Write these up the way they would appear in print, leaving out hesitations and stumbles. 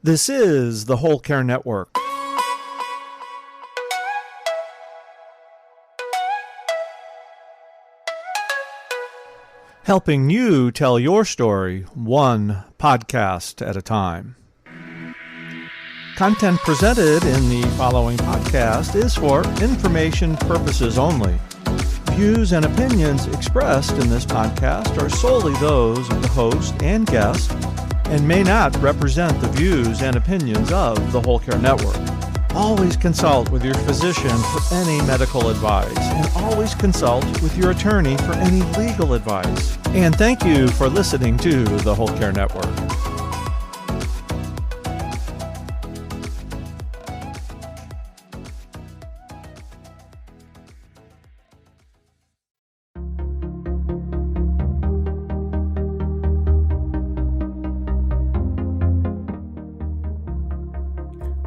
This is the Whole Care Network. Helping you tell your story one podcast at a time. Content presented in the following podcast is for information purposes only. Views and opinions expressed in this podcast are solely those of the host and guest and may not represent the views and opinions of the Whole Care Network. Always consult with your physician for any medical advice, and always consult with your attorney for any legal advice. And thank you for listening to the Whole Care Network.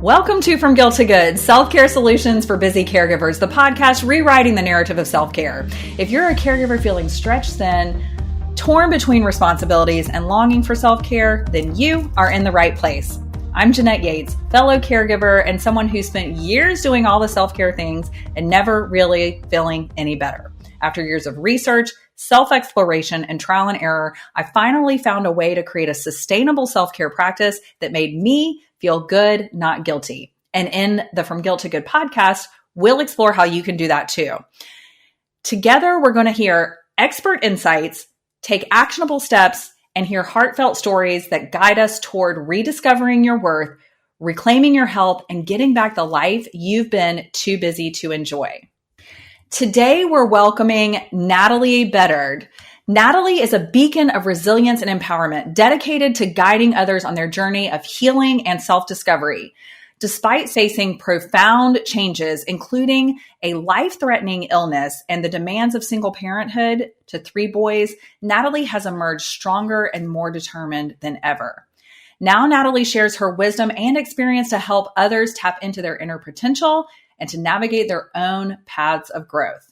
Welcome to From Guilt to Good, Self-Care Solutions for Busy Caregivers, the podcast rewriting the narrative of self-care. If you're a caregiver feeling stretched thin, torn between responsibilities, and longing for self-care, then you are in the right place. I'm Jeanette Yates, fellow caregiver and someone who spent years doing all the self-care things and never really feeling any better. After years of research, self-exploration, and trial and error, I finally found a way to create a sustainable self-care practice that made me feel good, not guilty. And in the From Guilt to Good podcast, we'll explore how you can do that too. Together, we're going to hear expert insights, take actionable steps, and hear heartfelt stories that guide us toward rediscovering your worth, reclaiming your health, and getting back the life you've been too busy to enjoy. Today, we're welcoming Natalie Bedard. Natalie is a beacon of resilience and empowerment, dedicated to guiding others on their journey of healing and self-discovery. Despite facing profound changes, including a life-threatening illness and the demands of single parenthood to 3 boys, Natalie has emerged stronger and more determined than ever. Now, Natalie shares her wisdom and experience to help others tap into their inner potential and to navigate their own paths of growth.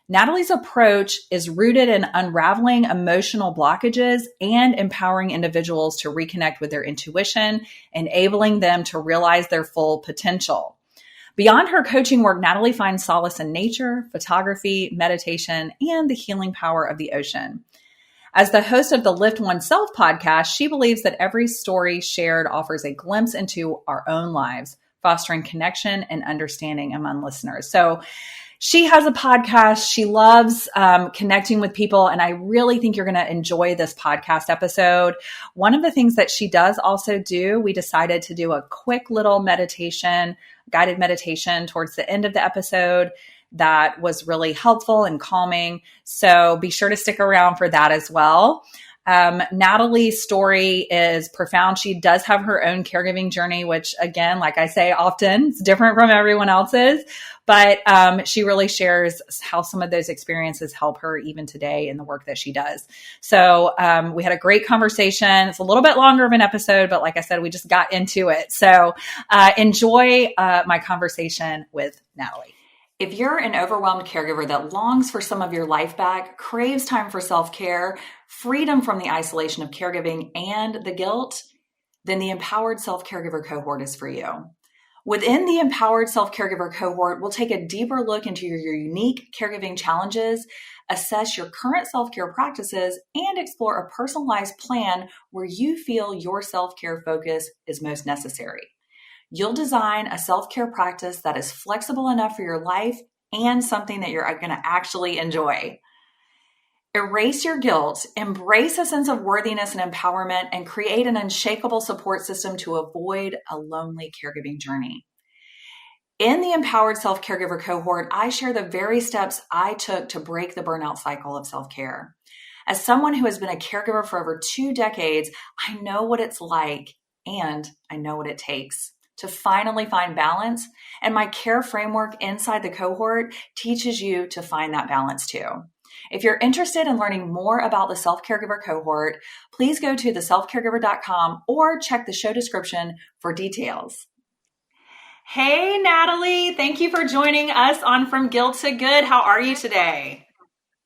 Natalie's approach is rooted in unraveling emotional blockages and empowering individuals to reconnect with their intuition, enabling them to realize their full potential. Beyond her coaching work, Natalie finds solace in nature, photography, meditation, and the healing power of the ocean. As the host of the Lift Oneself podcast, she believes that every story shared offers a glimpse into our own lives, fostering connection and understanding among listeners. So she has a podcast. She loves connecting with people, and I really think you're going to enjoy this podcast episode. One of the things that she does also do, we decided to do a quick little meditation, guided meditation towards the end of the episode that was really helpful and calming. So be sure to stick around for that as well. Natalie's story is profound. She does have her own caregiving journey, which again, like I say often, it's different from everyone else's, but she really shares how some of those experiences help her even today in the work that she does. So we had a great conversation. It's a little bit longer of an episode, but like I said, we just got into it. So enjoy my conversation with Natalie. If you're an overwhelmed caregiver that longs for some of your life back, craves time for self-care, freedom from the isolation of caregiving and the guilt, then the Empowered Self-Caregiver cohort is for you. Within the Empowered Self-Caregiver cohort, we'll take a deeper look into your unique caregiving challenges, assess your current self-care practices, and explore a personalized plan where you feel your self-care focus is most necessary. You'll design a self-care practice that is flexible enough for your life and something that you're going to actually enjoy. Erase your guilt, embrace a sense of worthiness and empowerment, and create an unshakable support system to avoid a lonely caregiving journey. In the Empowered Self-Caregiver cohort, I share the very steps I took to break the burnout cycle of self-care. As someone who has been a caregiver for over 2 decades, I know what it's like and I know what it takes to finally find balance, and my care framework inside the cohort teaches you to find that balance too. If you're interested in learning more about the Self-Caregiver cohort, please go to theselfcaregiver.com or check the show description for details. Hey, Natalie, thank you for joining us on From Guilt to Good. How are you today?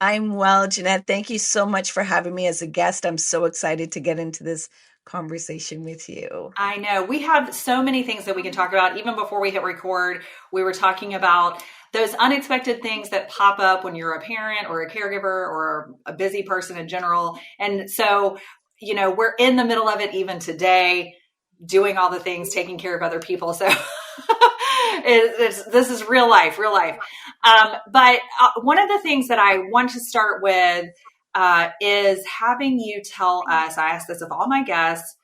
I'm well, Jeanette. Thank you so much for having me as a guest. I'm so excited to get into this conversation with you. I know we have so many things that we can talk about. Even before we hit record, we were talking about those unexpected things that pop up when you're a parent or a caregiver or a busy person in general. And so, we're in the middle of it even today, doing all the things, taking care of other people. So this is real life, real life. But one of the things that I want to start with is having you tell us, I ask this of all my guests,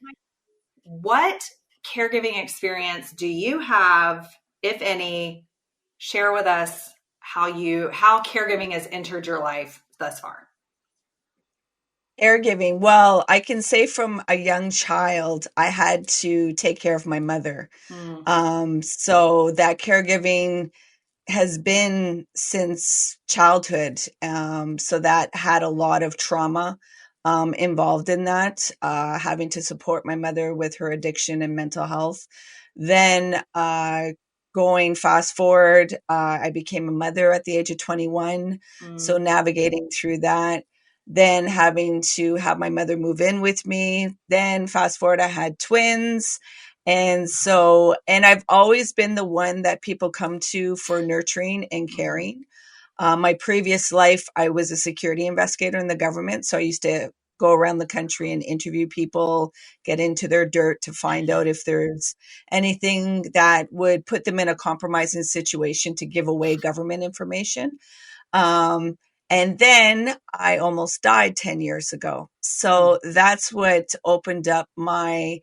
what caregiving experience do you have, if any? Share with us how caregiving has entered your life thus far. Caregiving. Well, I can say from a young child, I had to take care of my mother. So that caregiving has been since childhood. So that had a lot of trauma involved in that, having to support my mother with her addiction and mental health. Then going fast forward, I became a mother at the age of 21. So navigating through that. Then having to have my mother move in with me. Then fast forward, I had twins. And I've always been the one that people come to for nurturing and caring. My previous life, I was a security investigator in the government. So I used to go around the country and interview people, get into their dirt to find out if there's anything that would put them in a compromising situation to give away government information. And then I almost died 10 years ago. So that's what opened up my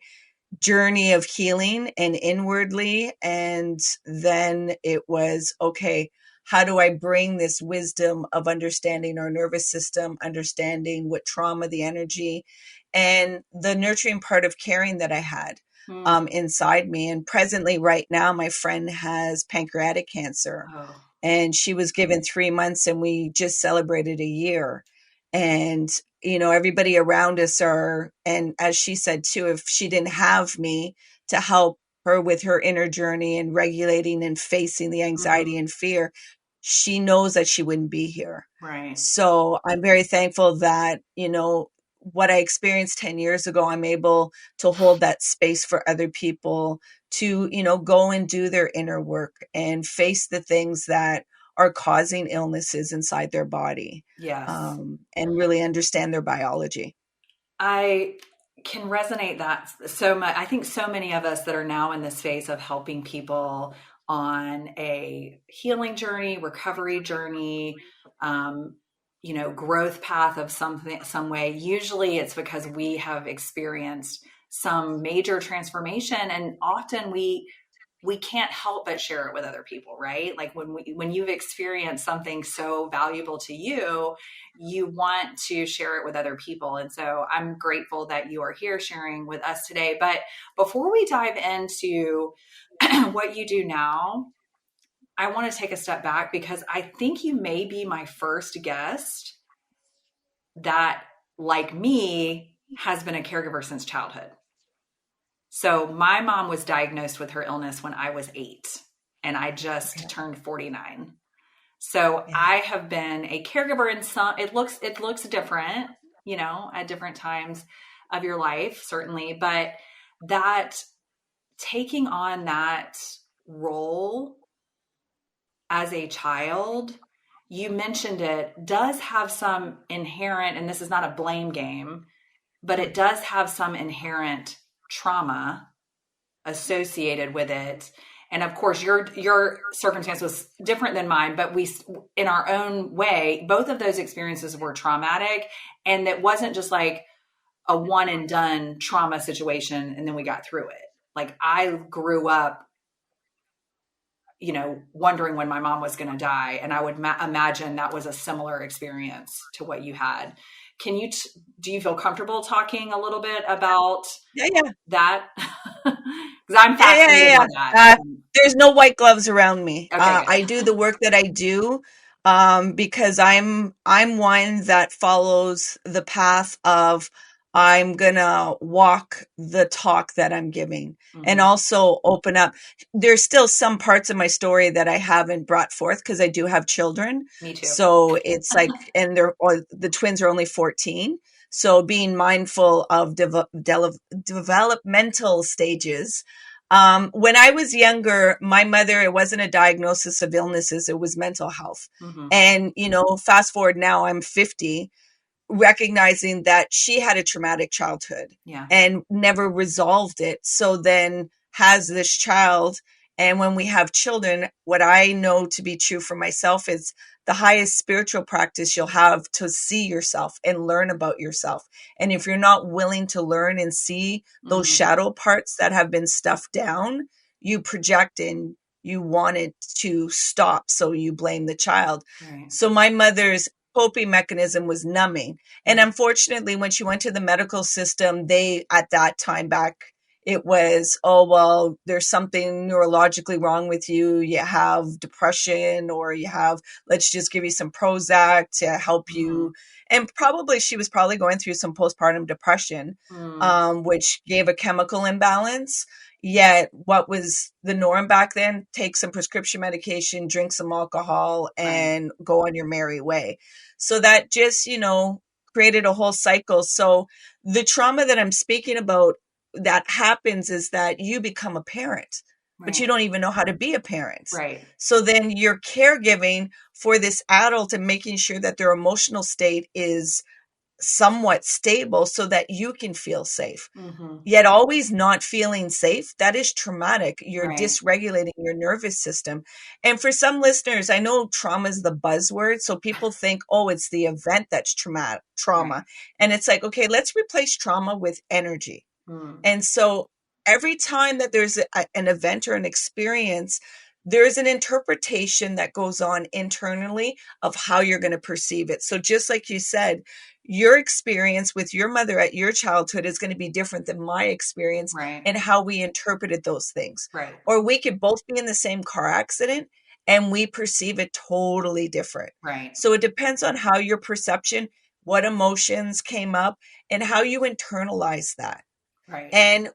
journey of healing and inwardly. And then it was, okay, how do I bring this wisdom of understanding our nervous system, understanding what trauma, the energy, and the nurturing part of caring that I had inside me. And presently, right now, my friend has pancreatic cancer. And she was given 3 months, and we just celebrated a year. And, everybody around us and as she said too, if she didn't have me to help her with her inner journey and regulating and facing the anxiety and fear, she knows that she wouldn't be here. Right. So I'm very thankful that, what I experienced 10 years ago, I'm able to hold that space for other people to, go and do their inner work and face the things that are causing illnesses inside their body. Yes. And really understand their biology. I can resonate that so much. I think so many of us that are now in this phase of helping people on a healing journey, recovery journey, growth path of some way. Usually it's because we have experienced some major transformation, and often we can't help but share it with other people, right? Like when you've experienced something so valuable to you, you want to share it with other people. And so I'm grateful that you are here sharing with us today. But before we dive into what you do now, I want to take a step back because I think you may be my first guest that, like me, has been a caregiver since childhood. So my mom was diagnosed with her illness when I was 8, and I just turned 49. So I have been a caregiver in it looks different, at different times of your life, certainly, but that taking on that role as a child, you mentioned it, does have some inherent, and this is not a blame game, but it does have some inherent trauma associated with it. And of course, your circumstance was different than mine, but we, in our own way, both of those experiences were traumatic. And it wasn't just like a one and done trauma situation and then we got through it. Like I grew up, wondering when my mom was going to die. And I would imagine that was a similar experience to what you had. Do you feel comfortable talking a little bit about that? Because I'm fascinated by that. There's no white gloves around me. Okay, I do the work that I do because I'm one that follows the path of I'm gonna walk the talk that I'm giving and also open up. There's still some parts of my story that I haven't brought forth because I do have children. Me too. So it's like, and the twins are only 14. So being mindful of developmental stages. When I was younger, my mother, it wasn't a diagnosis of illnesses, it was mental health. Mm-hmm. And, fast forward now, I'm 50, recognizing that she had a traumatic childhood Yeah. and never resolved it. So then has this child. And when we have children, what I know to be true for myself is the highest spiritual practice you'll have to see yourself and learn about yourself. And if you're not willing to learn and see those shadow parts that have been stuffed down, you project and you want it to stop. So you blame the child. Right. So my mother's coping mechanism was numbing. And unfortunately, when she went to the medical system, they, at that time back, it was, oh, well, there's something neurologically wrong with you. You have depression, or you have, let's just give you some Prozac to help you. And she was probably going through some postpartum depression, which gave a chemical imbalance. Yet what was the norm back then? Take some prescription medication, drink some alcohol, and go on your merry way. So that just, created a whole cycle. So the trauma that I'm speaking about that happens is that you become a parent, but you don't even know how to be a parent. Right. So then you're caregiving for this adult and making sure that their emotional state is somewhat stable so that you can feel safe. Yet always not feeling safe, that is traumatic. You're dysregulating your nervous system. And for some listeners, I know trauma is the buzzword. So people think, oh, it's the event that's trauma. Right. And it's like, okay, let's replace trauma with energy. And so every time that there's an event or an experience, there's an interpretation that goes on internally of how you're going to perceive it. So just like you said, your experience with your mother at your childhood is going to be different than my experience and how we interpreted those things. Right. Or we could both be in the same car accident and we perceive it totally different. Right. So it depends on how your perception, what emotions came up, and how you internalize that. Right. And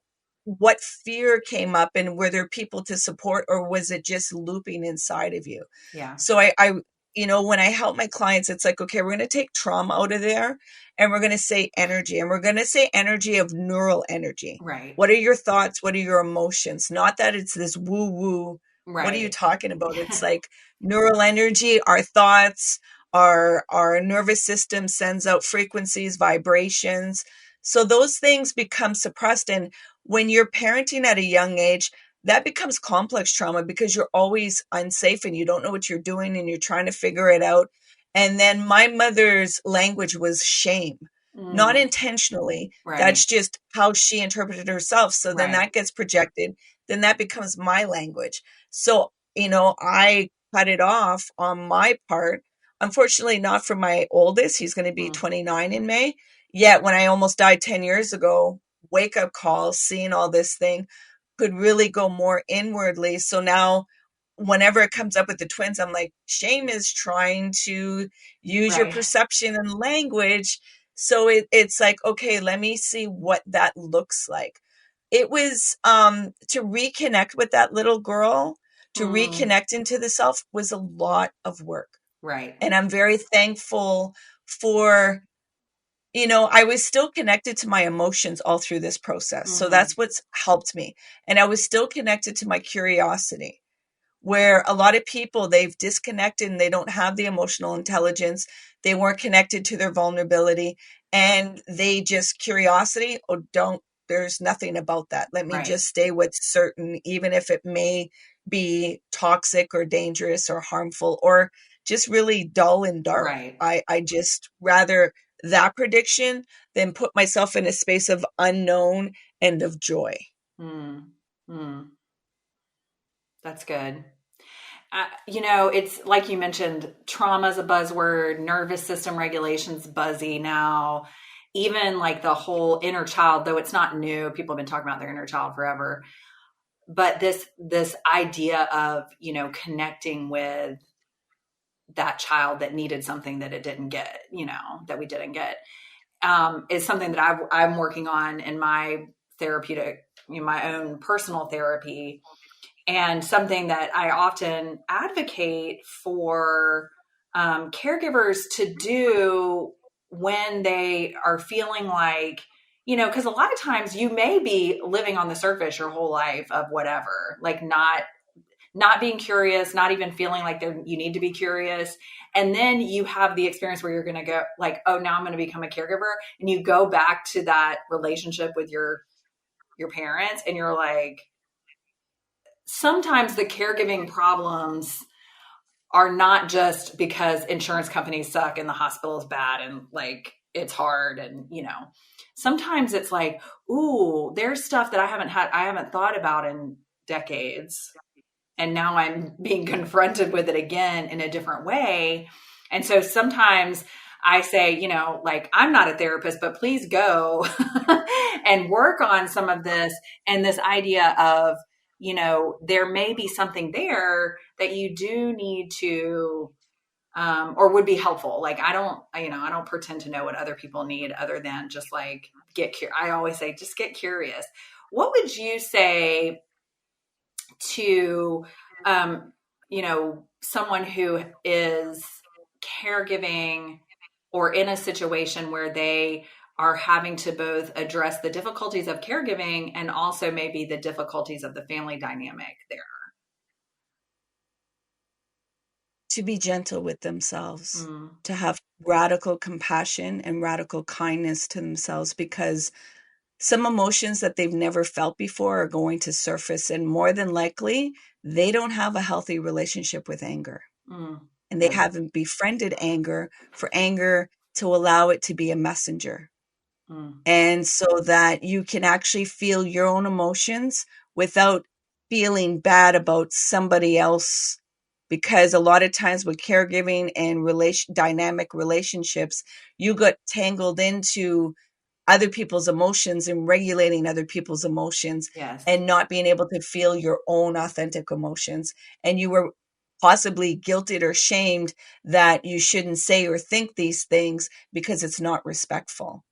what fear came up, and were there people to support, or was it just looping inside of you? Yeah. So I when I help my clients, it's like, okay, we're going to take trauma out of there and we're going to say energy, and we're going to say energy of neural energy. Right. What are your thoughts? What are your emotions? Not that it's this woo woo. Right. What are you talking about? It's like neural energy, our thoughts, our nervous system sends out frequencies, vibrations. So those things become suppressed. And when you're parenting at a young age, that becomes complex trauma because you're always unsafe and you don't know what you're doing and you're trying to figure it out. And then my mother's language was shame, not intentionally. Right. That's just how she interpreted herself. So then that gets projected. Then that becomes my language. So, I cut it off on my part. Unfortunately, not for my oldest. He's going to be 29 in May. Yet when I almost died 10 years ago, wake up call, seeing all this thing could really go more inwardly. So now whenever it comes up with the twins, I'm like, shame is trying to use your perception and language. So it's like, okay, let me see what that looks like. It was to reconnect with that little girl, to reconnect into the self was a lot of work. Right. And I'm very thankful for, I was still connected to my emotions all through this process. So that's what's helped me. And I was still connected to my curiosity, where a lot of people, they've disconnected and they don't have the emotional intelligence. They weren't connected to their vulnerability, and they just curiosity. Oh, there's nothing about that. Let me just stay what's certain, even if it may be toxic or dangerous or harmful or just really dull and dark. Right. I just rather that prediction than put myself in a space of unknown and of joy. That's good. It's like you mentioned, trauma is a buzzword, nervous system regulation's buzzy now. Even like the whole inner child, though it's not new, people have been talking about their inner child forever. But this idea of, connecting with that child that needed something that it didn't get, that we didn't get, is something that I'm working on in my therapeutic, my own personal therapy. And something that I often advocate for caregivers to do when they are feeling like, because a lot of times you may be living on the surface your whole life of whatever, like not being curious, not even feeling like you need to be curious. And then you have the experience where you're going to go like, oh, now I'm going to become a caregiver. And you go back to that relationship with your parents, and you're like, sometimes the caregiving problems are not just because insurance companies suck and the hospital is bad and like it's hard. And, sometimes it's like, ooh, there's stuff that I haven't thought about in decades. And now I'm being confronted with it again in a different way. And so sometimes I say, like, I'm not a therapist, but please go and work on some of this. And this idea of, there may be something there that you do need to, or would be helpful. Like, I don't pretend to know what other people need other than just like I always say, just get curious. What would you say to, someone who is caregiving or in a situation where they are having to both address the difficulties of caregiving and also maybe the difficulties of the family dynamic there? To be gentle with themselves, to have radical compassion and radical kindness to themselves, because some emotions that they've never felt before are going to surface, and more than likely, they don't have a healthy relationship with anger. And they haven't befriended anger for anger to allow it to be a messenger. And so that you can actually feel your own emotions without feeling bad about somebody else. Because a lot of times with caregiving and dynamic relationships, you got tangled into other people's emotions and regulating other people's emotions, yes, and not being able to feel your own authentic emotions. And you were possibly guilted or shamed that you shouldn't say or think these things because it's not respectful.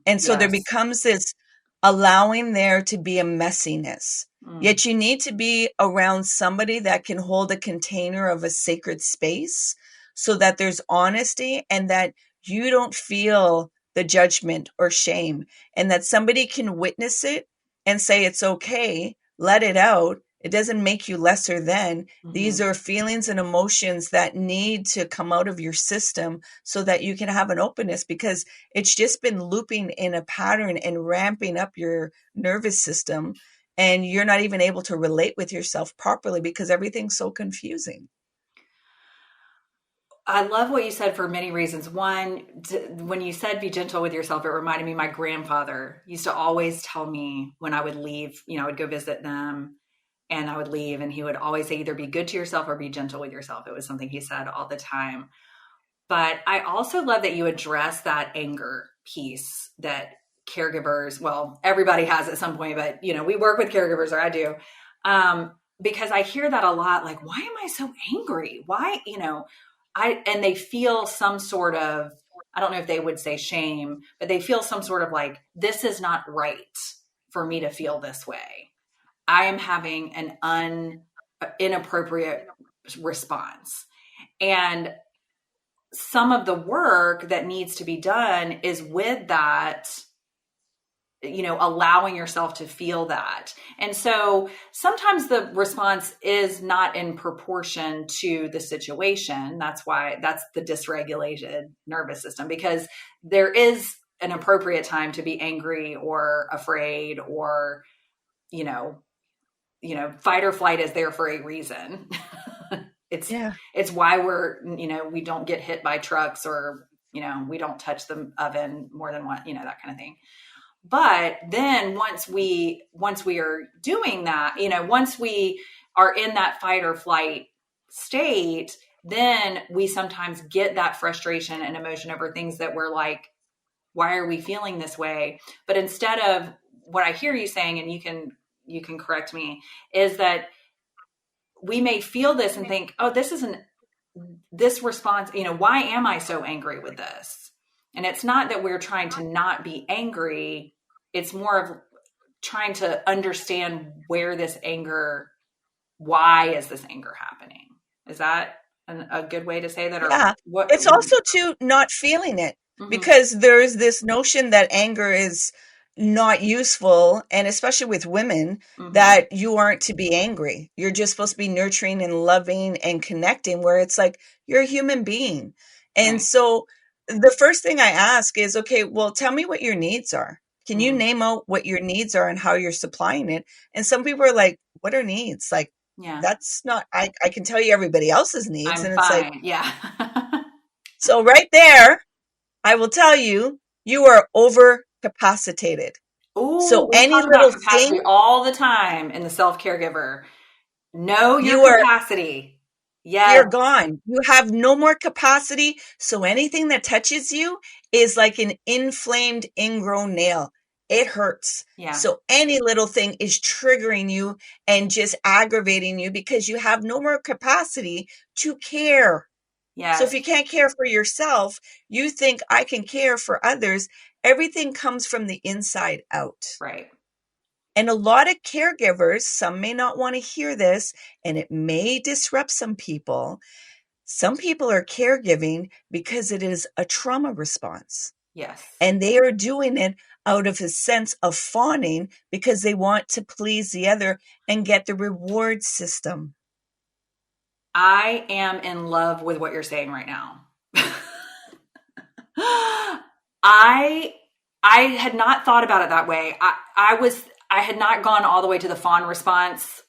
And so there becomes this allowing there to be a messiness. Yet you need to be around somebody that can hold a container of a sacred space so that there's honesty and that you don't feel the judgment or shame, and that somebody can witness it and say, it's okay, let it out. It doesn't make you lesser than. These are feelings and emotions that need to come out of your system so that you can have an openness, because it's just been looping in a pattern and ramping up your nervous system. And you're not even able to relate with yourself properly because everything's so confusing. I love what you said for many reasons. One, when you said be gentle with yourself, it reminded me my grandfather used to always tell me when I would leave, I would go visit them and I would leave, and he would always say, either be good to yourself or be gentle with yourself. It was something he said all the time. But I also love that you address that anger piece that caregivers, well, everybody has at some point, but we work with caregivers, or I do. Because I hear that a lot, like, why am I so angry? Why, and they feel some sort of, I don't know if they would say shame, but they feel some sort of like, this is not right for me to feel this way. I am having an inappropriate response. And some of the work that needs to be done is with that, allowing yourself to feel that. And so sometimes the response is not in proportion to the situation. That's the dysregulated nervous system, because there is an appropriate time to be angry or afraid, or, fight or flight is there for a reason. It's why we don't get hit by trucks, or, we don't touch the oven more than one, that kind of thing. But then once we are doing that, once we are in that fight or flight state, then we sometimes get that frustration and emotion over things that we're like, why are we feeling this way? But instead of what I hear you saying, and you can correct me, is that we may feel this and think, oh, this response, why am I so angry with this? And it's not that we're trying to not be angry. It's more of trying to understand where this anger, why is this anger happening? Is that a good way to say that? Or it's also to not feeling it. because there's this notion that anger is not useful, and especially with women, that you aren't to be angry. You're just supposed to be nurturing and loving and connecting, where it's like you're a human being. And so the first thing I ask is, okay, well, tell me what your needs are. Can you name out what your needs are and how you're supplying it? And some people are like, what are needs? Like, that's not, I can tell you everybody else's needs. I'm and it's fine. like, Yeah. so right there, I will tell you, you are overcapacitated. Oh, So we any talk about little thing, capacity all the time in the Self-Caregiver. Know your you are, capacity. Yes. you're gone. You have no more capacity. So anything that touches you is like an inflamed, ingrown nail. It hurts. Yeah. So any little thing is triggering you and just aggravating you because you have no more capacity to care. So if Yes. you can't care for yourself, you think I can care for others. Everything comes from the inside out. Right. And a lot of caregivers, some may not want to hear this, and it may disrupt some people. Some people are caregiving because it is a trauma response. Yes. And they are doing it out of a sense of fawning because they want to please the other and get the reward system. I am in love with what you're saying right now. I had not thought about it that way. I had not gone all the way to the fawn response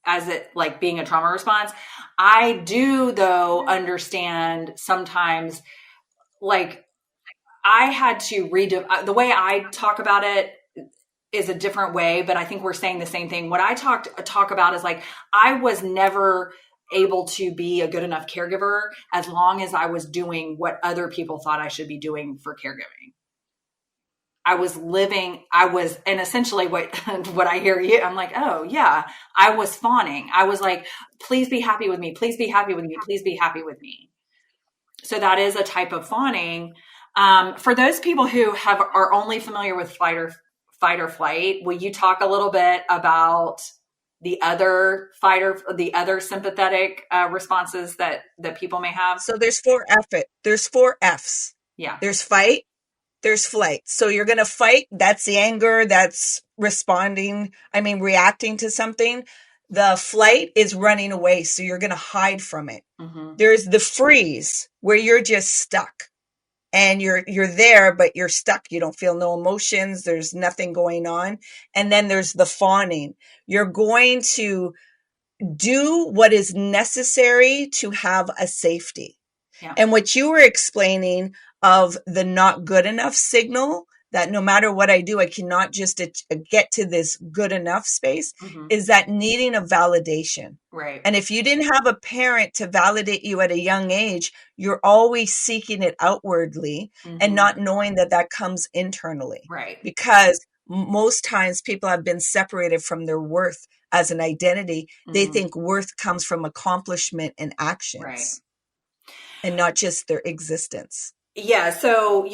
as it like being a trauma response. I do though understand sometimes, like, I had to the way I talk about it is a different way, but I think we're saying the same thing. What I talk about is like, I was never able to be a good enough caregiver as long as I was doing what other people thought I should be doing for caregiving. And essentially what I hear you, I'm like, oh yeah, I was fawning. I was like, please be happy with me. Please be happy with me. Please be happy with me. So that is a type of fawning. For those people who are only familiar with fight or flight, will you talk a little bit about the other sympathetic responses that people may have? So there's four F's. Yeah. There's fight, there's flight. So you're going to fight. That's the anger. That's reacting to something. The flight is running away. So you're going to hide from it. There's the freeze where you're just stuck and you're there, but you're stuck. You don't feel no emotions. There's nothing going on. And then there's the fawning. You're going to do what is necessary to have a safety. Yeah. And what you were explaining of the not good enough signal, that no matter what I do, I cannot just get to this good enough space, is that needing a validation. Right. And if you didn't have a parent to validate you at a young age, you're always seeking it outwardly and not knowing that comes internally. Right. Because most times people have been separated from their worth as an identity. They think worth comes from accomplishment and actions. Right. And not just their existence. Yeah. So,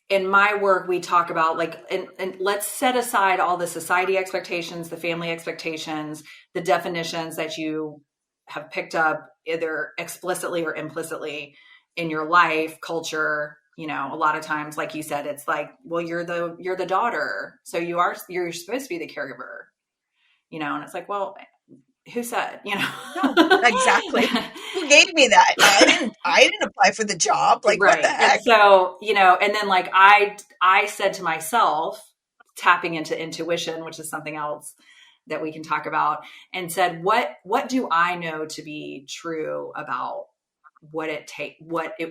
in my work, we talk about and let's set aside all the society expectations, the family expectations, the definitions that you have picked up either explicitly or implicitly in your life, culture. A lot of times, like you said, it's like, well, you're the daughter. So you're supposed to be the caregiver, and it's like, well, who said, No, exactly. Who gave me that? I didn't apply for the job. Like, right. What the heck? And so, and then like I said to myself, tapping into intuition, which is something else that we can talk about, and said, what do I know to be true about what it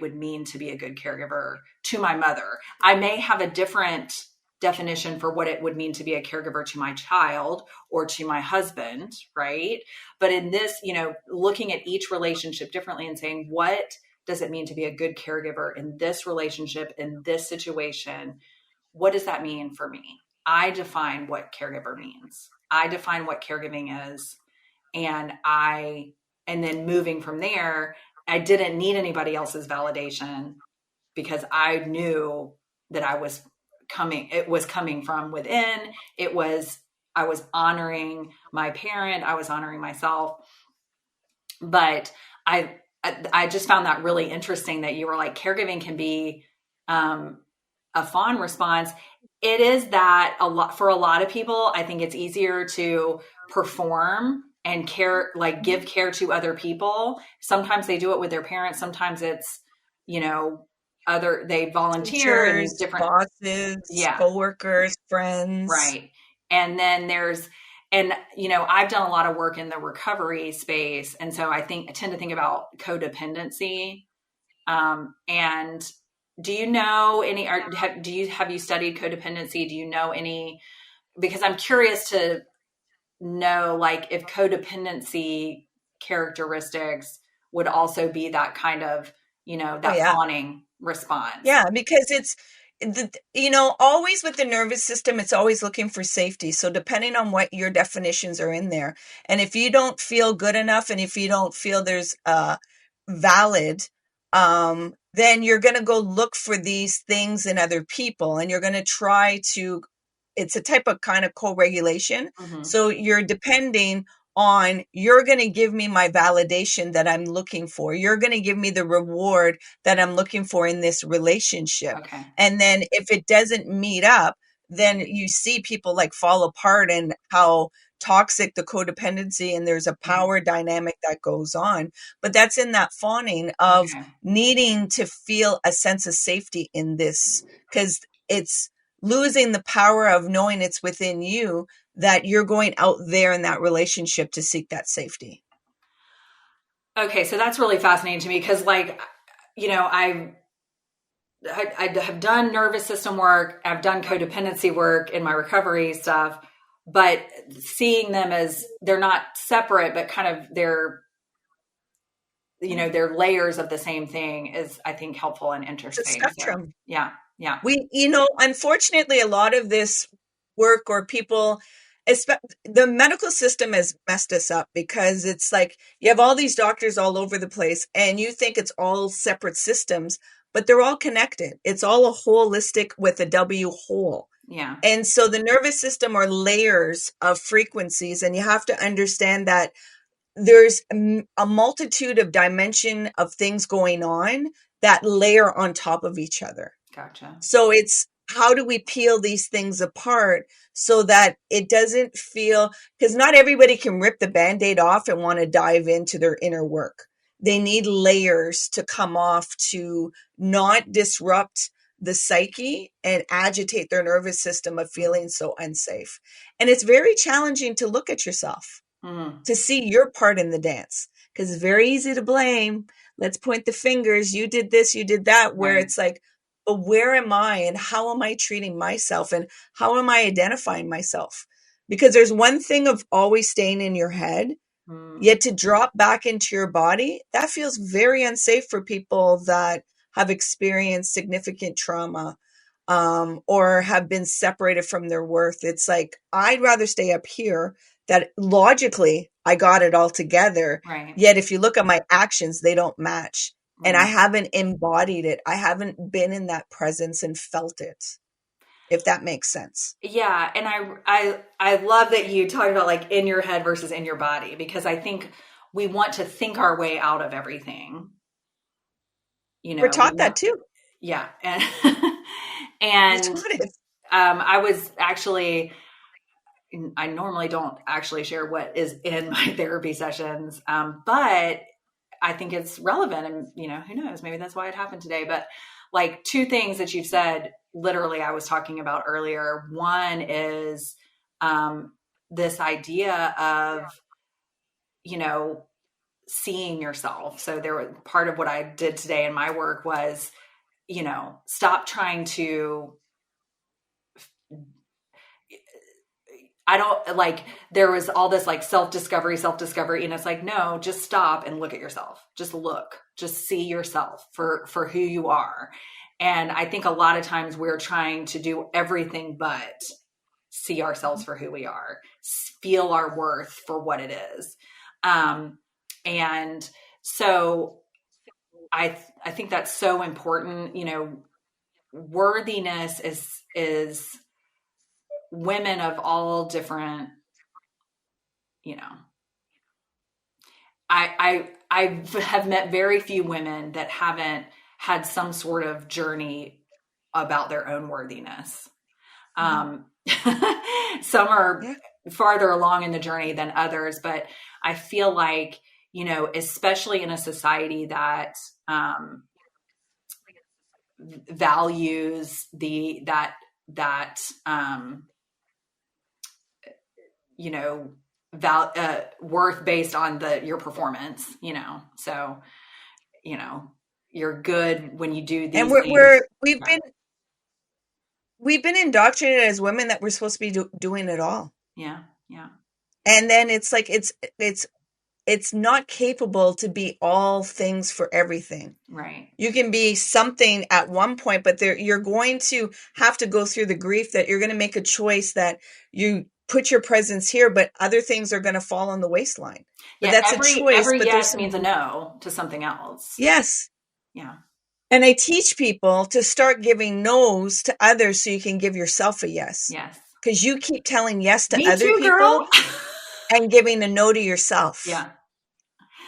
would mean to be a good caregiver to my mother? I may have a different definition for what it would mean to be a caregiver to my child or to my husband, right? But in this, looking at each relationship differently and saying, what does it mean to be a good caregiver in this relationship, in this situation? What does that mean for me? I define what caregiver means. I define what caregiving is. And then moving from there, I didn't need anybody else's validation because I knew that it was coming from within. I was honoring my parent. I was honoring myself. But I just found that really interesting that you were like, caregiving can be a fawn response. It is that a lot for a lot of people. I think it's easier to perform and care, like give care to other people. Sometimes they do it with their parents. Sometimes it's, they volunteer in Teachers, different, bosses, yeah, coworkers, friends. right. And then I've done a lot of work in the recovery space. And so I tend to think about codependency. And do you know any, have you studied codependency? Do you know any, because I'm curious to know, like, if codependency characteristics would also be that kind of, Oh that yeah. fawning response. Yeah, because always with the nervous system, it's always looking for safety. So depending on what your definitions are in there, and if you don't feel good enough, and if you don't feel there's valid, then you're going to go look for these things in other people, and you're going to try to. It's a type of kind of co-regulation. Mm-hmm. So you're depending on, you're going to give me my validation that I'm looking for. You're going to give me the reward that I'm looking for in this relationship. Okay. And then if it doesn't meet up, then you see people like fall apart, and how toxic the codependency, and there's a power dynamic that goes on. But that's in that fawning of Okay. needing to feel a sense of safety in this, because it's losing the power of knowing it's within you, that you're going out there in that relationship to seek that safety. Okay. So that's really fascinating to me because, like, I have done nervous system work. I've done codependency work in my recovery stuff, but seeing them as they're not separate, but kind of they're layers of the same thing is, I think, helpful and It's a interesting. So spectrum. yeah. Yeah. Unfortunately, a lot of this work, or people, the medical system has messed us up, because it's like you have all these doctors all over the place, and you think it's all separate systems, but they're all connected. It's all a holistic with a W, whole. Yeah. And so the nervous system are layers of frequencies, and you have to understand that there's a multitude of dimension of things going on that layer on top of each other. Gotcha. So it's, how do we peel these things apart so that it doesn't feel, because not everybody can rip the Band-Aid off and want to dive into their inner work. They need layers to come off to not disrupt the psyche and agitate their nervous system of feeling so unsafe. And it's very challenging to look at yourself, to see your part in the dance, because it's very easy to blame. Let's point the fingers. You did this, you did that, where Right. it's like, but where am I, and how am I treating myself, and how am I identifying myself? Because there's one thing of always staying in your head, yet to drop back into your body, that feels very unsafe for people that have experienced significant trauma, or have been separated from their worth. It's like, I'd rather stay up here, that logically I got it all together. Right. Yet if you look at my actions, they don't match. And I Right. haven't embodied it. I haven't been in that presence and felt it, if that makes sense. Yeah. And I love that you talked about, like, in your head versus in your body, because I think we want to think our way out of everything. We're taught that too. Yeah. And, We're taught it. I was actually, I normally don't actually share what is in my therapy sessions. But I think it's relevant, and, who knows, maybe that's why it happened today. But, like, two things that you've said, literally, I was talking about earlier. One is, this idea of, seeing yourself. So part of what I did today in my work was, stop trying to, there was all this, like, self-discovery. And it's like, no, just stop and look at yourself. Just look, just see yourself for who you are. And I think a lot of times we're trying to do everything but see ourselves for who we are, feel our worth for what it is. And so I think that's so important. Worthiness is women of all different, I have met very few women that haven't had some sort of journey about their own worthiness. Some are farther along in the journey than others, but I feel like, especially in a society that values worth based on your performance, so, you're good when you do these And things. we've been indoctrinated as women that we're supposed to be doing it all. Yeah. And then it's like, it's not capable to be all things for everything. Right. You can be something at one point, but you're going to have to go through the grief that you're going to make a choice that you put your presence here, but other things are going to fall on the waistline. But that's a choice. Every but yes means a no to something else. Yes. Yeah. And I teach people to start giving no's to others so you can give yourself a yes. Yes. Because you keep telling yes to Me other too, people girl. and giving a no to yourself. Yeah.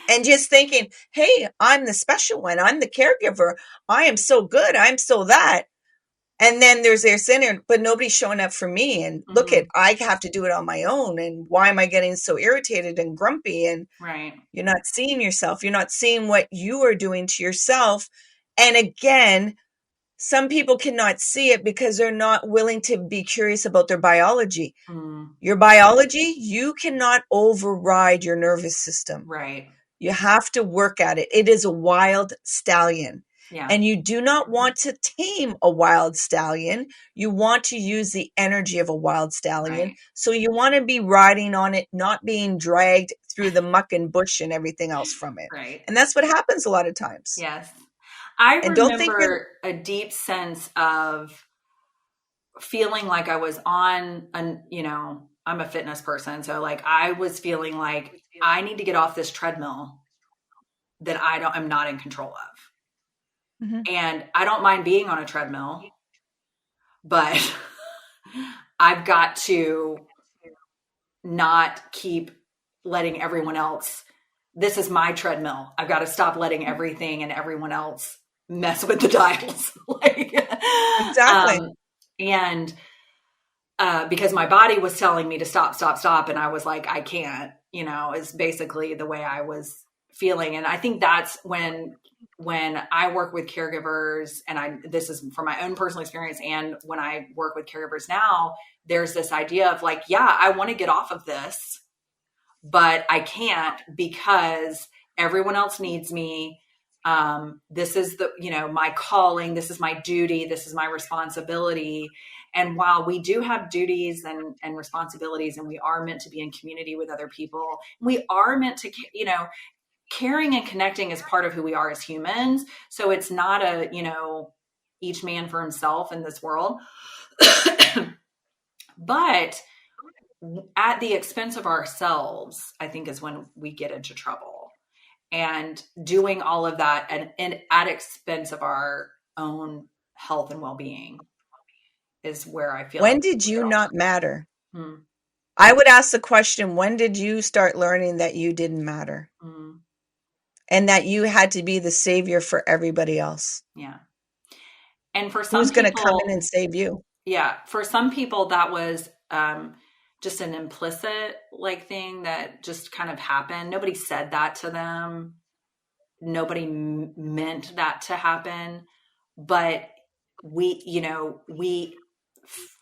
And just thinking, hey, I'm the special one. I'm the caregiver. I am so good. I'm so that. And then there's their center, but nobody's showing up for me. And look at, I have to do it on my own. And why am I getting so irritated and grumpy? And right. You're not seeing yourself. You're not seeing what you are doing to yourself. And again, some people cannot see it because they're not willing to be curious about their biology. Your biology, you cannot override your nervous system. Right. You have to work at it. It is a wild stallion. Yeah. And you do not want to tame a wild stallion. You want to use the energy of a wild stallion. Right. So you want to be riding on it, not being dragged through the muck and bush and everything else from it. Right. And that's what happens a lot of times. Yes. I remember a deep sense of feeling like I was on I'm a fitness person. So like I was feeling like I need to get off this treadmill that I'm not in control of. Mm-hmm. And I don't mind being on a treadmill, but I've got to not keep letting everyone else. This is my treadmill. I've got to stop letting everything and everyone else mess with the dials. Exactly. And because my body was telling me to stop. And I was like, I can't, is basically the way I was feeling. And I think that's when I work with caregivers, and this is from my own personal experience, and when I work with caregivers now, there's this idea of like, yeah, I want to get off of this, but I can't because everyone else needs me. This is my calling. This is my duty. This is my responsibility. And while we do have duties and responsibilities, and we are meant to be in community with other people, we are meant to, caring and connecting is part of who we are as humans. So it's not each man for himself in this world, but at the expense of ourselves, I think is when we get into trouble. And doing all of that and at expense of our own health and well-being is where I feel. When did you not matter? I would ask the question, when did you start learning that you didn't matter? And that you had to be the savior for everybody else? Yeah. And for some who's going to people, come in and save you? Yeah. For some people, that was just an implicit thing that just kind of happened. Nobody said that to them. Nobody meant that to happen, but we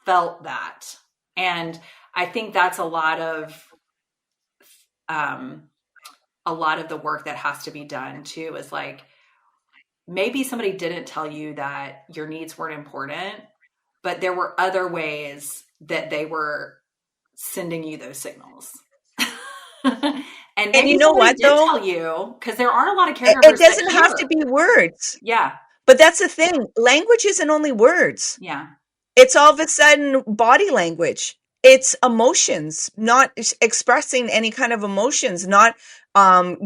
felt that. And I think that's a lot of the work that has to be done too, is like, maybe somebody didn't tell you that your needs weren't important, but there were other ways that they were sending you those signals. And you know what, though? Tell you, because there are a lot of caregivers. It doesn't have to be words. Yeah. But that's the thing. Language isn't only words. Yeah. It's all of a sudden body language. It's emotions, not expressing any kind of emotions, not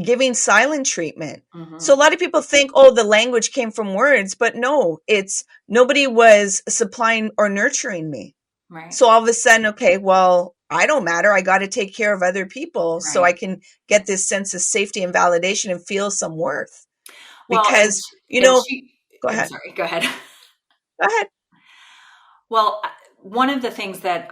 giving silent treatment. Mm-hmm. So a lot of people think, the language came from words, but no, it's nobody was supplying or nurturing me. Right. So all of a sudden, okay, well, I don't matter. I got to take care of other people so I can get this sense of safety and validation and feel some worth. Well, Because, go I'm ahead. sorry, go ahead. Go ahead. Well, one of the things that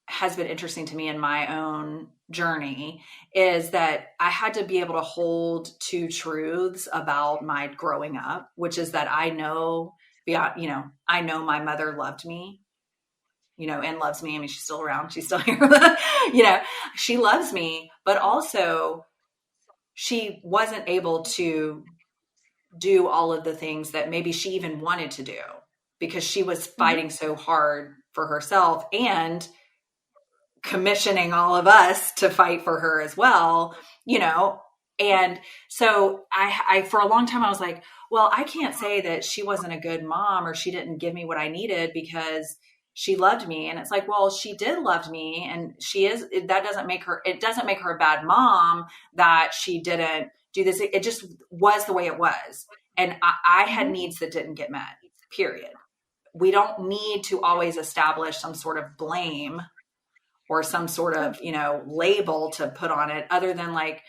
has been interesting to me in my own journey is that I had to be able to hold two truths about my growing up, which is that I know I know my mother loved me, and loves me. I mean, she's still around. She's still here. She loves me, but also she wasn't able to do all of the things that maybe she even wanted to do because she was fighting so hard for herself and commissioning all of us to fight for her as well, And so I for a long time, I was like, well, I can't say that she wasn't a good mom or she didn't give me what I needed because she loved me. And it's like, well, she did love me. And it doesn't make her a bad mom that she didn't do this. It just was the way it was. And I had needs that didn't get met, period. We don't need to always establish some sort of blame or some sort of, label to put on it other than like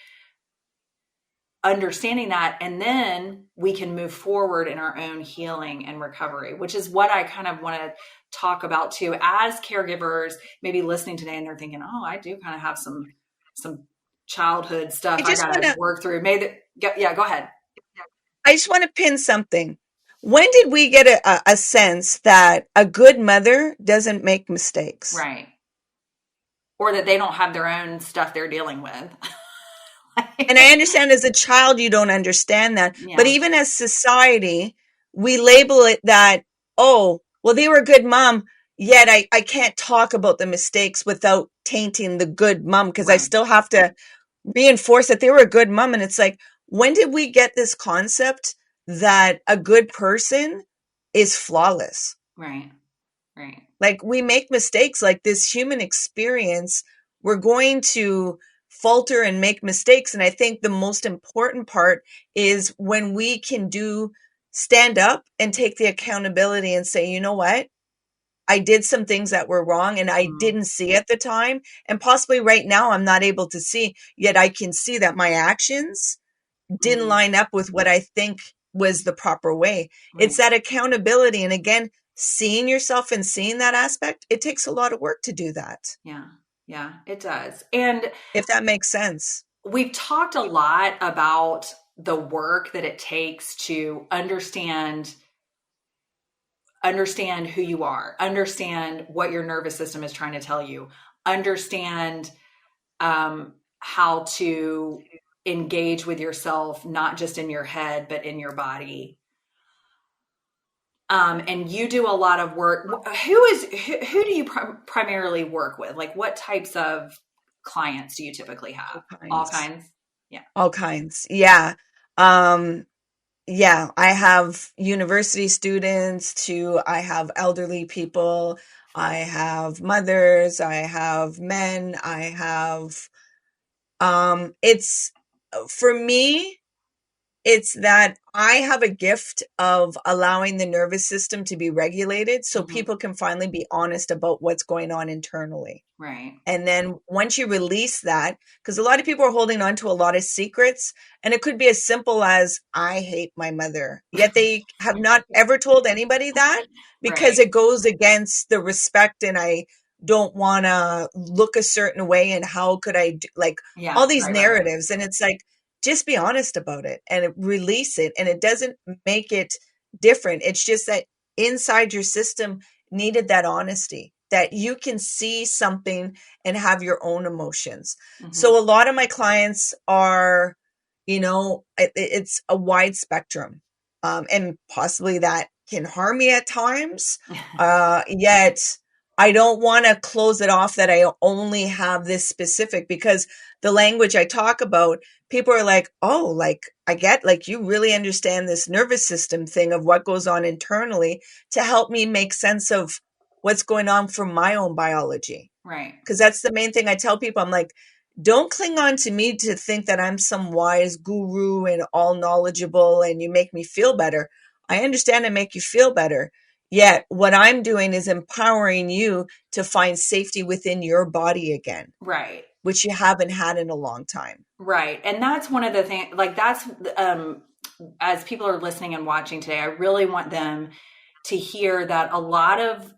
understanding that. And then we can move forward in our own healing and recovery, which is what I kind of want to talk about too, as caregivers, maybe listening today and they're thinking, oh, I do kind of have some childhood stuff I got to work through. Go ahead. I just want to pin something. When did we get a sense that a good mother doesn't make mistakes? Right. Or that they don't have their own stuff they're dealing with. And I understand as a child, you don't understand that. Yeah. But even as society, we label it that, oh, well, they were a good mom, yet I can't talk about the mistakes without tainting the good mom because I still have to reinforce that they were a good mom. And it's like, when did we get this concept that a good person is flawless? Right. Like we make mistakes, like this human experience, we're going to falter and make mistakes. And I think the most important part is when we can stand up and take the accountability and say, you know what? I did some things that were wrong and I didn't see at the time. And possibly right now I'm not able to see, yet I can see that my actions didn't line up with what I think was the proper way. Right. It's that accountability. And again, seeing yourself and seeing that aspect, it takes a lot of work to do that. Yeah, it does. And if that makes sense. We've talked a lot about the work that it takes to understand who you are, understand what your nervous system is trying to tell you, understand how to engage with yourself, not just in your head, but in your body. And you do a lot of work. Who do you primarily work with? Like what types of clients do you typically have? All kinds. Yeah. All kinds. Yeah. Yeah. I have university students I have elderly people. I have mothers. I have men. I have, for me, it's that I have a gift of allowing the nervous system to be regulated so people can finally be honest about what's going on internally. Right. And then once you release that, because a lot of people are holding on to a lot of secrets, and it could be as simple as, I hate my mother. Yet they have not ever told anybody that because it goes against the respect, and I don't want to look a certain way, and how could I do, all these narratives. And it's like, just be honest about it and release it. And it doesn't make it different. It's just that inside your system needed that honesty, that you can see something and have your own emotions. So a lot of my clients are, it's a wide spectrum. And possibly that can harm me at times. Yet I don't want to close it off that I only have this specific, because the language I talk about, people are like, oh, I get, you really understand this nervous system thing of what goes on internally to help me make sense of what's going on from my own biology. Right. Because that's the main thing I tell people. I'm like, don't cling on to me to think that I'm some wise guru and all knowledgeable and you make me feel better. I understand and make you feel better. Yet what I'm doing is empowering you to find safety within your body again, Right. which you haven't had in a long time. Right. And that's one of the things, like that's, as people are listening and watching today, I really want them to hear that a lot of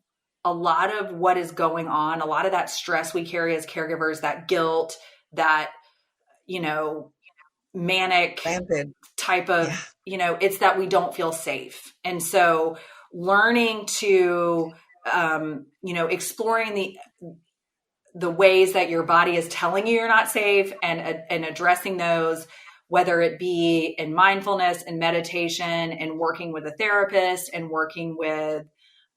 what is going on, a lot of that stress we carry as caregivers, that guilt, that, you know, manic Rampant. type Yeah. of, it's that we don't feel safe. And so learning to, exploring the ways that your body is telling you you're not safe, and addressing those, whether it be in mindfulness and meditation and working with a therapist and working with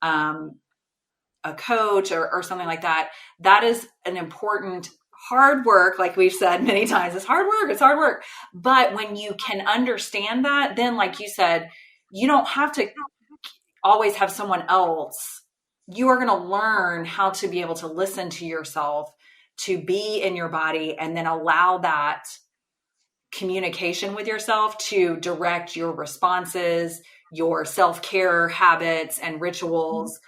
a coach or something like that. That is an important hard work. Like we've said many times, it's hard work. It's hard work. But when you can understand that, then like you said, you don't have to always have someone else. You are going to learn how to be able to listen to yourself, to be in your body, and then allow that communication with yourself to direct your responses, your self-care habits and rituals.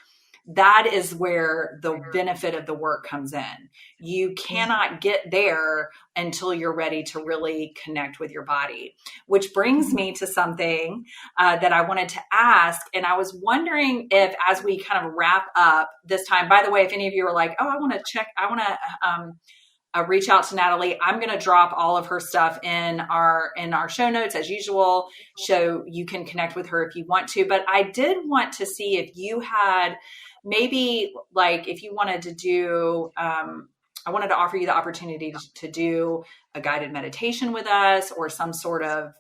That is where the benefit of the work comes in. You cannot get there until you're ready to really connect with your body, which brings me to something that I wanted to ask. And I was wondering if, as we kind of wrap up this time, by the way, if any of you are like, oh, I want to reach out to Natalie, I'm going to drop all of her stuff in our show notes as usual, so you can connect with her if you want to. But I did want to see if you had maybe, like, if you wanted to do, I wanted to offer you the opportunity to do a guided meditation with us, or some sort of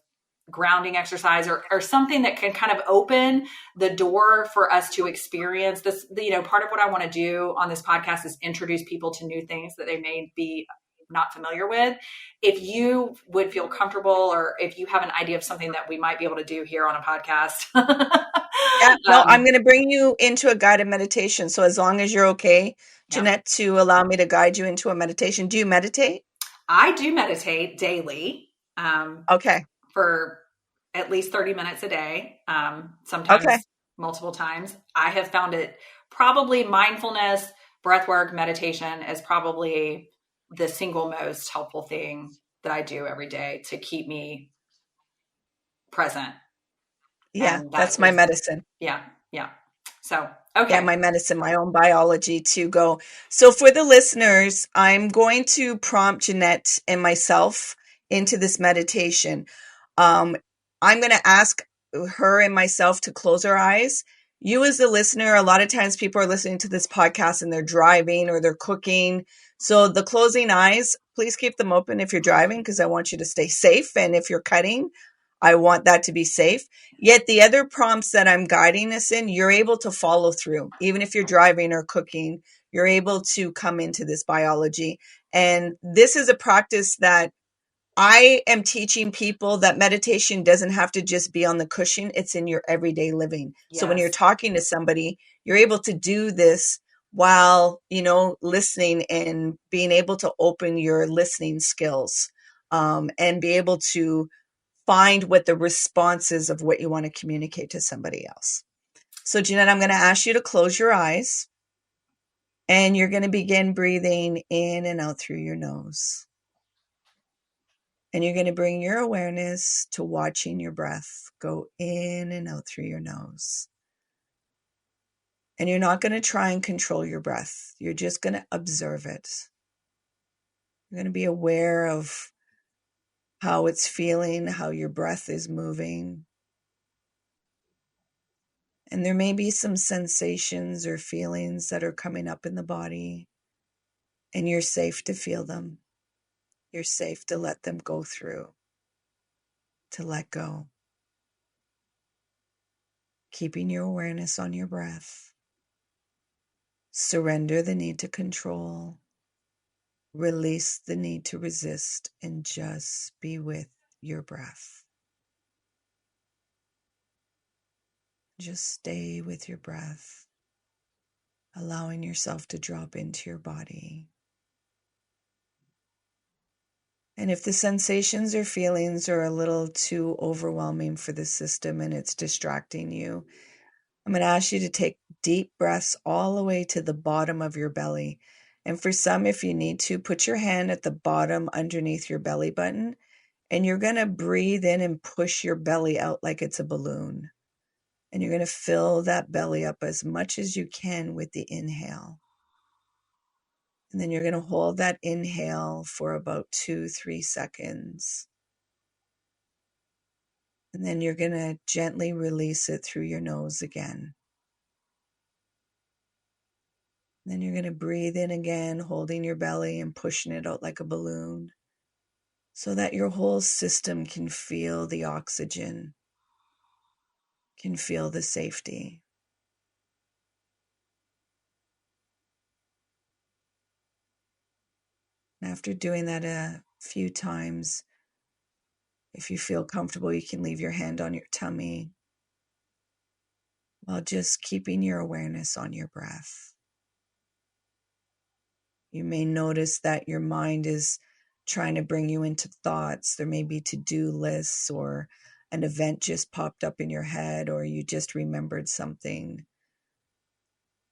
grounding exercise, or something that can kind of open the door for us to experience this. Part of what I want to do on this podcast is introduce people to new things that they may be not familiar with. If you would feel comfortable, or if you have an idea of something that we might be able to do here on a podcast. Yeah, no, I'm going to bring you into a guided meditation. So as long as you're okay, Jeanette, to allow me to guide you into a meditation. Do you meditate? I do meditate daily. Okay. For at least 30 minutes a day, sometimes multiple times. I have found it probably mindfulness, breath work, meditation is probably the single most helpful thing that I do every day to keep me present. Yeah, that's my medicine. Yeah. So, okay. Yeah, my medicine, my own biology to go. So for the listeners, I'm going to prompt Jeanette and myself into this meditation. I'm going to ask her and myself to close our eyes. You as the listener, a lot of times people are listening to this podcast and they're driving or they're cooking. So the closing eyes, please keep them open if you're driving, because I want you to stay safe. And if you're cutting, I want that to be safe. Yet the other prompts that I'm guiding us in, you're able to follow through. Even if you're driving or cooking, you're able to come into this biology. And this is a practice that I am teaching people, that meditation doesn't have to just be on the cushion. It's in your everyday living. Yes. So when you're talking to somebody, you're able to do this while, listening, and being able to open your listening skills, and be able to find what the response is of what you want to communicate to somebody else. So Jeanette, I'm going to ask you to close your eyes, and you're going to begin breathing in and out through your nose. And you're going to bring your awareness to watching your breath go in and out through your nose. And you're not going to try and control your breath. You're just going to observe it. You're going to be aware of how it's feeling, how your breath is moving. And there may be some sensations or feelings that are coming up in the body, and you're safe to feel them. You're safe to let them go through, to let go. Keeping your awareness on your breath. Surrender the need to control. Release the need to resist, and just be with your breath. Just stay with your breath, allowing yourself to drop into your body. And if the sensations or feelings are a little too overwhelming for the system and it's distracting you, I'm going to ask you to take deep breaths all the way to the bottom of your belly. And for some, if you need to, put your hand at the bottom underneath your belly button, and you're going to breathe in and push your belly out like it's a balloon. And you're going to fill that belly up as much as you can with the inhale. And then you're going to hold that inhale for about 2-3 seconds. And then you're going to gently release it through your nose again. Then you're going to breathe in again, holding your belly and pushing it out like a balloon so that your whole system can feel the oxygen, can feel the safety. And after doing that a few times, if you feel comfortable, you can leave your hand on your tummy while just keeping your awareness on your breath. You may notice that your mind is trying to bring you into thoughts. There may be to-do lists, or an event just popped up in your head, or you just remembered something.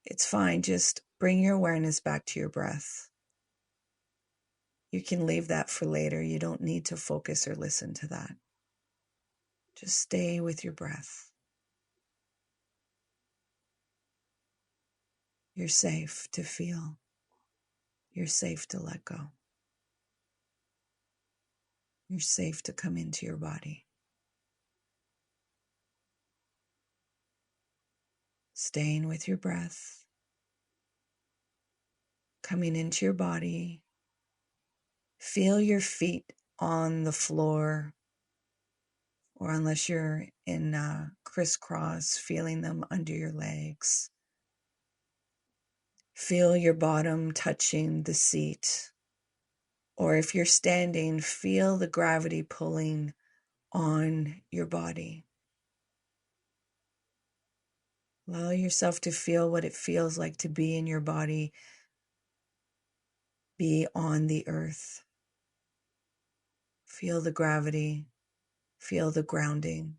It's fine. Just bring your awareness back to your breath. You can leave that for later. You don't need to focus or listen to that. Just stay with your breath. You're safe to feel. You're safe to let go. You're safe to come into your body. Staying with your breath. Coming into your body. Feel your feet on the floor, or unless you're in crisscross, feeling them under your legs. Feel your bottom touching the seat. Or if you're standing, feel the gravity pulling on your body. Allow yourself to feel what it feels like to be in your body, be on the earth. Feel the gravity, feel the grounding.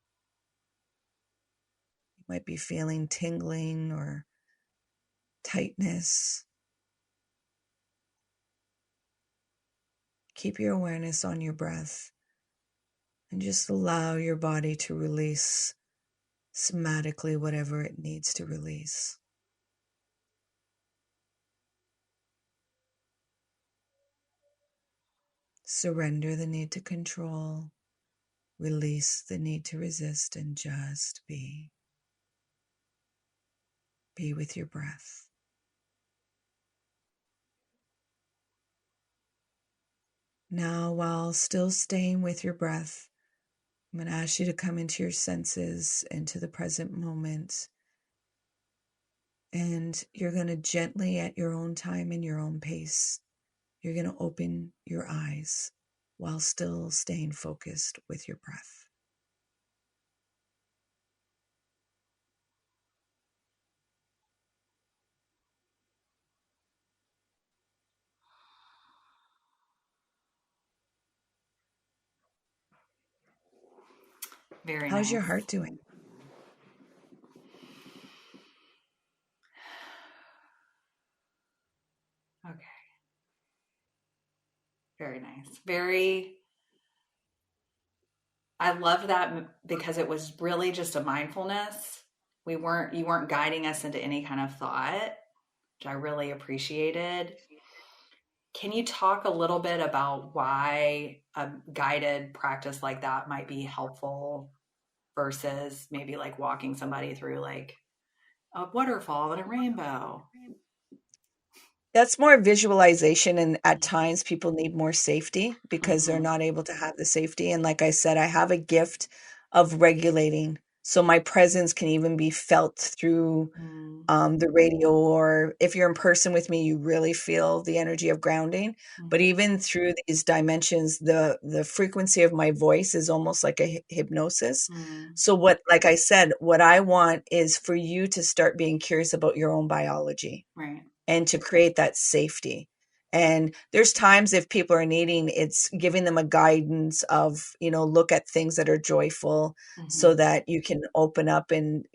You might be feeling tingling or tightness. Keep your awareness on your breath and just allow your body to release somatically whatever it needs to release. Surrender the need to control, release the need to resist, and just be. Be with your breath. Now, while still staying with your breath, I'm going to ask you to come into your senses, into the present moment. And you're going to gently, at your own time and your own pace, you're going to open your eyes while still staying focused with your breath. Very How's nice. your heart doing? Okay. Very nice. I love that because it was really just a mindfulness. You weren't guiding us into any kind of thought, which I really appreciated. Can you talk a little bit about why a guided practice like that might be helpful versus maybe like walking somebody through like a waterfall and a rainbow? That's more visualization, and at times people need more safety because they're not able to have the safety. And like I said, I have a gift of regulating. So my presence can even be felt through the radio, or if you're in person with me, you really feel the energy of grounding. But even through these dimensions, the frequency of my voice is almost like a hypnosis. So like I said, what I want is for you to start being curious about your own biology. Right. And to create that safety. And there's times if people are needing, it's giving them a guidance of, look at things that are joyful so that you can open up and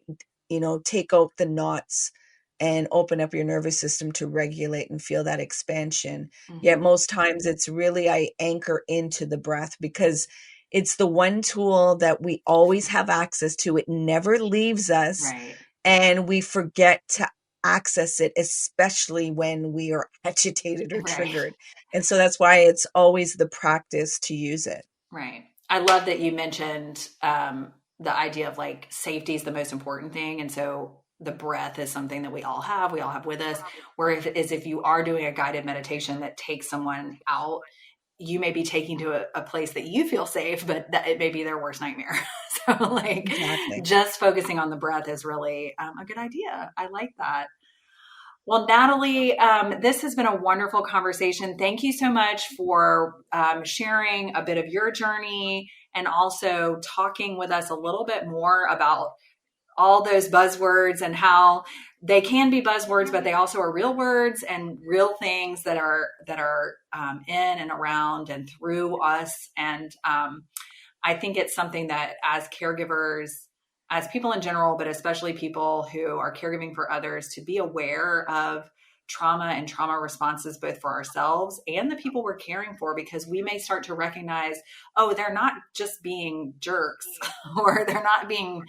take out the knots and open up your nervous system to regulate and feel that expansion. Yet most times it's really, I anchor into the breath because it's the one tool that we always have access to. It never leaves us. Right. And we forget to access it, especially when we are agitated or triggered. And so that's why it's always the practice to use it. Right. I love that you mentioned the idea of like safety is the most important thing. And so the breath is something that we all have with us, where if you are doing a guided meditation that takes someone out, you may be taking to a place that you feel safe, but that it may be their worst nightmare. So like just focusing on the breath is really a good idea. I like that. Well, Natalie, this has been a wonderful conversation. Thank you so much for sharing a bit of your journey and also talking with us a little bit more about all those buzzwords and how they can be buzzwords, but they also are real words and real things that are in and around and through us. And I think it's something that as caregivers, as people in general, but especially people who are caregiving for others, to be aware of trauma and trauma responses, both for ourselves and the people we're caring for, because we may start to recognize, oh, they're not just being jerks or they're not being,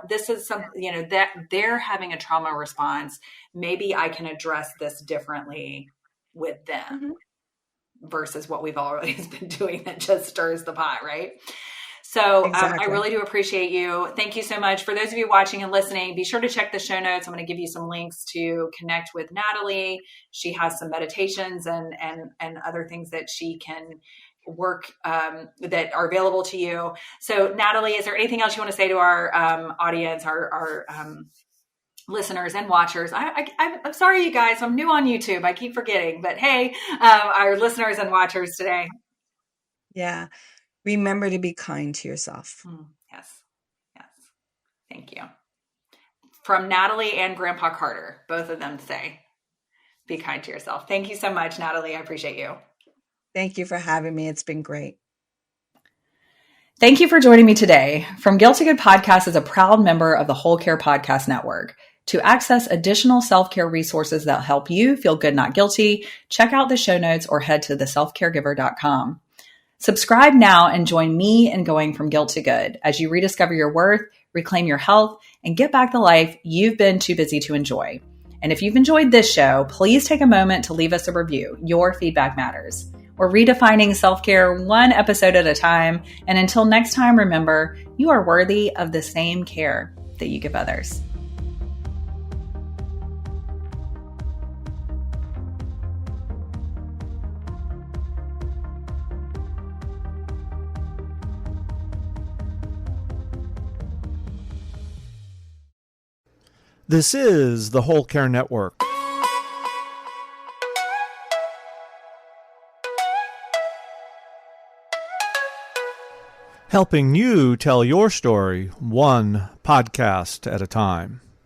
this is something, that they're having a trauma response. Maybe I can address this differently with them versus what we've always been doing that just stirs the pot, right? So I really do appreciate you. Thank you so much. For those of you watching and listening, be sure to check the show notes. I'm going to give you some links to connect with Natalie. She has some meditations and other things that she can work that are available to you. So Natalie, is there anything else you want to say to our audience, our listeners and watchers? I'm sorry, you guys, I'm new on YouTube. I keep forgetting, but hey, our listeners and watchers today. Yeah. Remember to be kind to yourself. Yes. Thank you. From Natalie and Grandpa Carter, both of them say, be kind to yourself. Thank you so much, Natalie. I appreciate you. Thank you for having me. It's been great. Thank you for joining me today. From Guilt to Good Podcast is a proud member of the Whole Care Podcast Network. To access additional self-care resources that help you feel good, not guilty, check out the show notes or head to theselfcaregiver.com. Subscribe now and join me in going from guilt to good as you rediscover your worth, reclaim your health, and get back the life you've been too busy to enjoy. And if you've enjoyed this show, please take a moment to leave us a review. Your feedback matters. We're redefining self-care one episode at a time. And until next time, remember, you are worthy of the same care that you give others. This is the Whole Care Network. Helping you tell your story one podcast at a time.